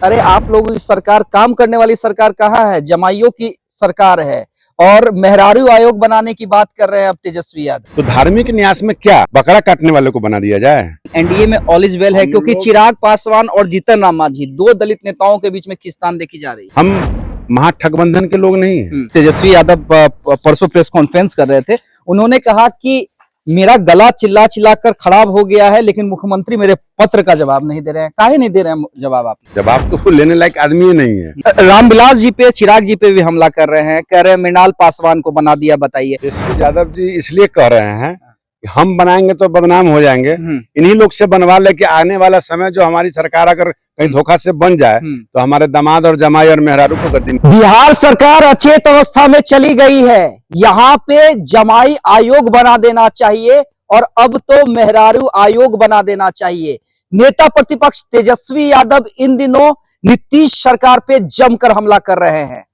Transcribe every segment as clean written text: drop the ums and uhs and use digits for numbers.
अरे आप लोग इस सरकार काम करने वाली सरकार कहाँ है? जमाइयों की सरकार है और मेहरारू आयोग बनाने की बात कर रहे हैं अब तेजस्वी यादव। तो धार्मिक न्यास में क्या बकरा काटने वाले को बना दिया जाए? एनडीए में ऑल इज वेल है क्योंकि चिराग पासवान और जीतन राम मांझी दो दलित नेताओं के बीच में खींचतान देखी जा रही है। हम महाठगबंधन के लोग नहीं हैं। तेजस्वी यादव परसों प्रेस कॉन्फ्रेंस कर रहे थे, उन्होंने कहा कि मेरा गला चिल्ला चिल्ला कर खराब हो गया है, लेकिन मुख्यमंत्री मेरे पत्र का जवाब नहीं दे रहे हैं। काहे नहीं दे रहे हैं जवाब? आप जवाब तो लेने लायक आदमी ही नहीं है। रामविलास जी पे, चिराग जी पे भी हमला कर रहे हैं, कह रहे हैं मृणाल पासवान को बना दिया। बताइए। तेजस्वी यादव जी इसलिए कह रहे हैं कि हम बनाएंगे तो बदनाम हो जाएंगे, इन्हीं लोग से बनवा ले कि आने वाला समय जो हमारी सरकार अगर कहीं धोखा से बन जाए तो हमारे दामाद और जमाई और मेहरारू को गद्दी। बिहार सरकार अचेत अवस्था में चली गई है, यहाँ पे जमाई आयोग बना देना चाहिए और अब तो मेहरारू आयोग बना देना चाहिए। नेता प्रतिपक्ष तेजस्वी यादव इन दिनों नीतीश सरकार पे जमकर हमला कर रहे हैं।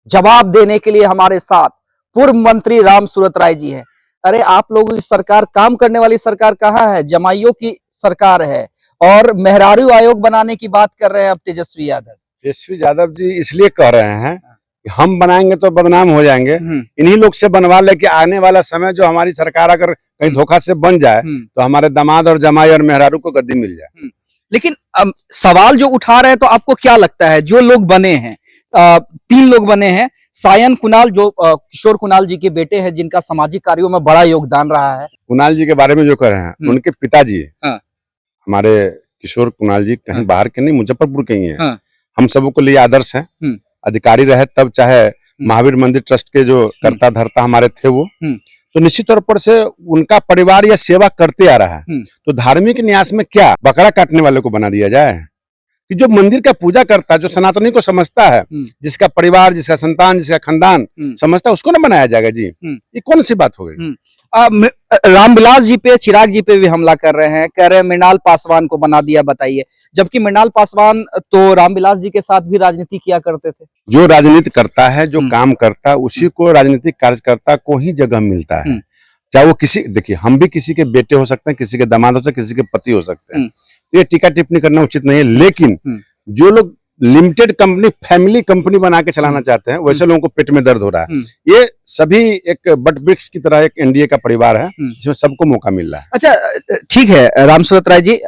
जवाब देने के लिए हमारे साथ पूर्व मंत्री राम सूरत राय जी हैं। अरे आप लोग इस सरकार काम करने वाली सरकार कहाँ है? जमाइयों की सरकार है और मेहरारू आयोग बनाने की बात कर रहे हैं अब तेजस्वी यादव। तेजस्वी यादव जी इसलिए कह रहे हैं कि हम बनाएंगे तो बदनाम हो जाएंगे, इन्हीं लोग से बनवा ले कि आने वाला समय जो हमारी सरकार अगर कहीं धोखा से बन जाए तो हमारे दामाद और जमाई और मेहरारू को गद्दी मिल जाए। लेकिन सवाल जो उठा रहे हैं, तो आपको क्या लगता है जो लोग बने हैं, 3 लोग बने हैं, सायन कुणाल जो किशोर कुणाल जी के बेटे हैं, जिनका सामाजिक कार्यों में बड़ा योगदान रहा है। कुणाल जी के बारे में जो कह रहे हैं, उनके पिताजी हमारे किशोर कुणाल जी कहीं बाहर के नहीं, मुजफ्फरपुर के ही हैं। हम सबको लिए आदर्श हैं। अधिकारी रहे तब, चाहे महावीर मंदिर ट्रस्ट के जो कर्ता धर्ता हमारे थे वो, तो निश्चित तौर पर से उनका परिवार यह सेवा करते आ रहा है। तो धार्मिक न्यास में क्या बकरा काटने वाले को बना दिया जाए? कि जो मंदिर का पूजा करता है, जो सनातनी को समझता है, जिसका परिवार, जिसका संतान, जिसका खानदान समझता है, उसको ना बनाया जाएगा जी? ये कौन सी बात हो गई? रामविलास जी पे, चिराग जी पे भी हमला कर रहे हैं, कह रहे हैं मृणाल पासवान को बना दिया। बताइए। जबकि मृणाल पासवान तो रामविलास जी के साथ भी राजनीति किया करते थे। जो राजनीति करता है, जो काम करता है, उसी को राजनीतिक कार्यकर्ता को ही जगह मिलता है। चाहे वो किसी, देखिए हम भी किसी के बेटे हो सकते हैं, किसी के दामाद हो सकते हैं, किसी के पति हो सकते हैं, तो ये टीका टिप्पणी करना उचित नहीं है। लेकिन जो लोग लिमिटेड कंपनी, फैमिली कंपनी बना के चलाना चाहते हैं, वैसे लोगों को पेट में दर्द हो रहा है। ये सभी एक बट वृक्ष की तरह एक एनडीए का परिवार है, जिसमें सबको मौका मिल रहा है। अच्छा ठीक है राम सूरत राय जी,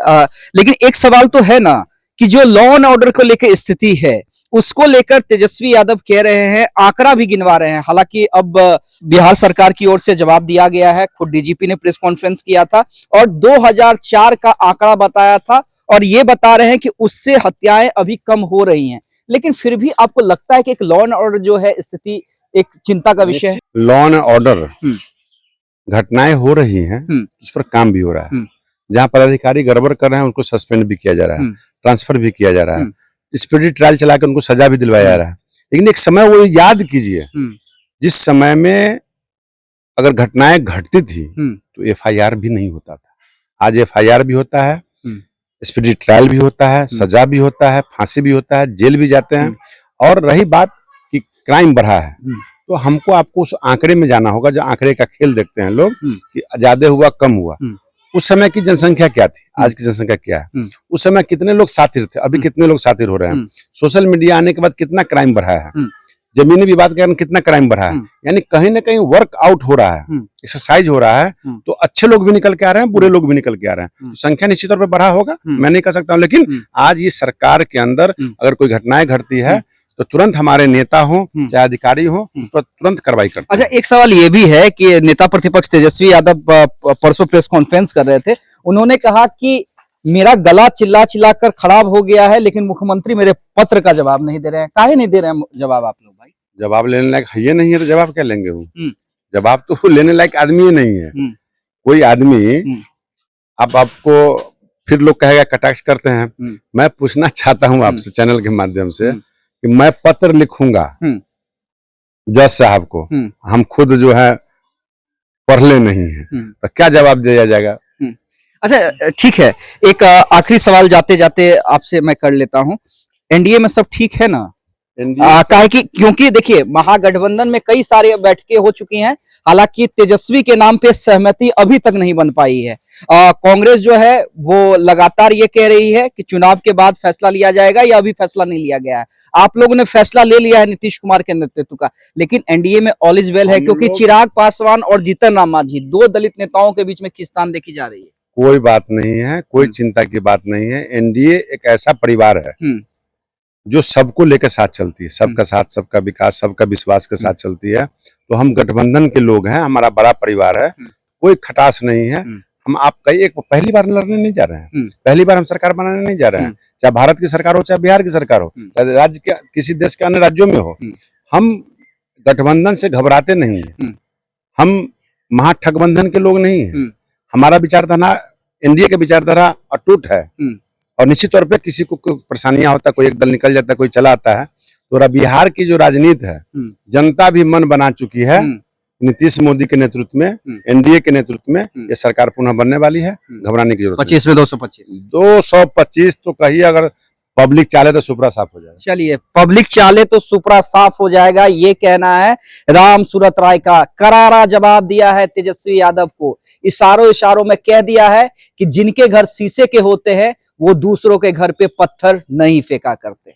लेकिन एक सवाल तो है ना कि जो लॉ एंड ऑर्डर को लेकर स्थिति है, उसको लेकर तेजस्वी यादव कह रहे हैं, आंकड़ा भी गिनवा रहे हैं। हालांकि अब बिहार सरकार की ओर से जवाब दिया गया है, खुद डीजीपी ने प्रेस कॉन्फ्रेंस किया था और 2004 का आंकड़ा बताया था और ये बता रहे हैं कि उससे हत्याएं अभी कम हो रही हैं। लेकिन फिर भी आपको लगता है कि एक लॉ एंड ऑर्डर जो है स्थिति एक चिंता का विषय है? लॉ एंड ऑर्डर, घटनाएं हो रही हैं, उस पर काम भी हो रहा है। जहां पदाधिकारी गड़बड़ कर रहे हैं उनको सस्पेंड भी किया जा रहा है, ट्रांसफर भी किया जा रहा है, स्पीडी ट्रायल चला के उनको सजा भी दिलवाया जा रहा है। लेकिन एक समय वो याद कीजिए, जिस समय में अगर घटनाएं घटती थी तो एफआईआर भी नहीं होता था। आज एफआईआर भी होता है, स्पीडी ट्रायल भी होता है, सजा भी होता है, फांसी भी होता है, जेल भी जाते हैं। और रही बात कि क्राइम बढ़ा है, तो हमको आपको उस आंकड़े में जाना होगा, जो आंकड़े का खेल देखते हैं लोग कि ज्यादा हुआ कम हुआ। उस समय की जनसंख्या क्या थी, आज की जनसंख्या क्या है? उस समय कितने लोग साथिर थे, अभी कितने लोग साथिर हो रहे हैं? सोशल मीडिया आने के बाद कितना क्राइम बढ़ा है? जमीनी विवाद के कारण कितना क्राइम बढ़ा है? यानी कहीं ना कहीं वर्क आउट हो रहा है, एक्सरसाइज हो रहा है। तो अच्छे लोग भी निकल के आ रहे हैं, बुरे लोग भी निकल के आ रहे हैं। तो संख्या निश्चित तौर पर बढ़ा होगा, मैं नहीं कह सकता हूँ। लेकिन आज ये सरकार के अंदर अगर कोई घटनाएं घटती है तो तुरंत हमारे नेता हो चाहे अधिकारी हो, उस पर तुरंत कार्रवाई करते हैं। अच्छा एक सवाल ये भी है कि नेता प्रतिपक्ष तेजस्वी यादव परसों प्रेस कॉन्फ्रेंस कर रहे थे, उन्होंने कहा कि मेरा गला चिल्ला चिल्ला कर खराब हो गया है, लेकिन मुख्यमंत्री मेरे पत्र का जवाब नहीं दे रहे हैं। काहे नहीं दे रहे हैं जवाब आप लोग? भाई जवाब लेने लायक है ये नहीं है तो जवाब क्या लेंगे? वो जवाब तो लेने लायक आदमी ही नहीं है। कोई आदमी, अब आपको फिर लोग कहेगा कटाक्ष करते हैं। मैं पूछना चाहता हूँ आपसे चैनल के माध्यम से कि मैं पत्र लिखूंगा जज साहब को, हम खुद जो है पढ़ले नहीं है, तो क्या जवाब दिया जाएगा? अच्छा ठीक है, एक आखिरी सवाल जाते जाते आपसे मैं कर लेता हूं, एनडीए में सब ठीक है ना? एनडीए काहे कि क्योंकि देखिए महागठबंधन में कई सारे बैठकें हो चुकी हैं, हालांकि तेजस्वी के नाम पे सहमति अभी तक नहीं बन पाई है। कांग्रेस जो है वो लगातार ये कह रही है कि चुनाव के बाद फैसला लिया जाएगा, या अभी फैसला नहीं लिया गया है। आप लोगों ने फैसला ले लिया है नीतीश कुमार के नेतृत्व का, लेकिन एनडीए में ऑल इज वेल है, क्योंकि चिराग पासवान और जीतन राम मांझी दो दलित नेताओं के बीच में खींचतान देखी जा रही है। कोई बात नहीं है, कोई चिंता की बात नहीं है। एनडीए एक ऐसा परिवार है जो सबको लेकर साथ चलती है, सबका साथ, सबका विकास, सबका विश्वास के साथ चलती है। तो हम गठबंधन के लोग हैं, हमारा बड़ा परिवार है, कोई खटास नहीं है। हम आपका एक पहली बार लड़ने नहीं जा रहे हैं, पहली बार हम सरकार बनाने नहीं जा रहे हैं, चाहे भारत की सरकार हो, चाहे बिहार की सरकार हो, चाहे राज्य के किसी देश के अन्य राज्यों में हो। हम गठबंधन से घबराते नहीं है, हम महाठगबंधन के लोग नहीं है। हमारा विचारधारा, एनडीए के विचारधारा अटूट है, और निश्चित तौर पे किसी को कोई परेशानियां होता है, कोई एक दल निकल जाता है, कोई चला आता है, तो बिहार की जो राजनीति है, जनता भी मन बना चुकी है। नीतीश मोदी के नेतृत्व में, एनडीए के नेतृत्व में ये सरकार पुनः बनने वाली है, घबराने की जरूरत 25 में 225 तो कहिए, अगर पब्लिक चाले तो सुपरा साफ हो जाएगा। चलिए, पब्लिक चाले तो सुपरा साफ हो जाएगा, ये कहना है राम सूरत राय का। करारा जवाब दिया है तेजस्वी यादव को, इशारों में कह दिया है कि जिनके घर शीशे के होते हैं वो दूसरों के घर पे पत्थर नहीं फेंका करते।